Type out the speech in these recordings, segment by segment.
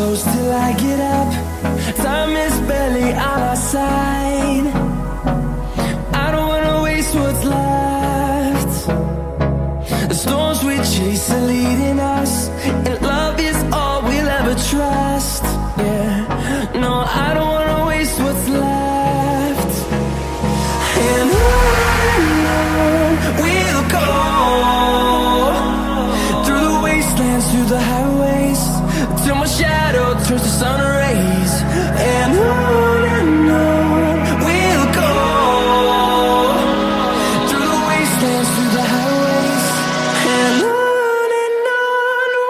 close till I get up. Time is barely on our side. I don't wanna waste what's left. The storms we chase are leading us, and love is all we'll ever trust. Yeah, no, I don't wanna waste what's left. And on we'll go, through the wastelands, through the highways, till my shadow turns to sun rays. And on we'll go, through the wastelands, through the highways, and on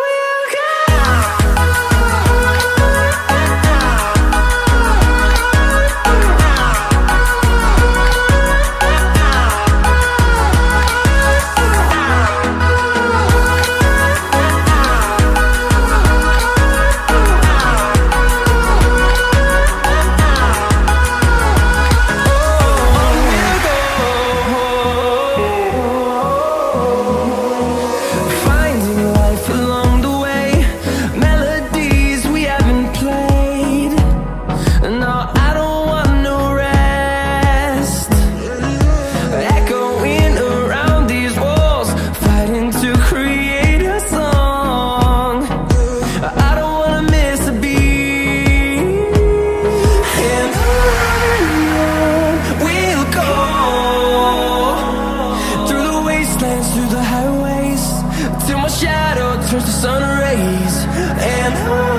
we'll go. Finding life along the way, melodies we haven't played. No, I don't want no rest. Echoing around these walls, fighting to create a song. I don't wanna miss a beat. And on we'll go, through the wastelands, through the highways, till my shadow turns to sun rays. And on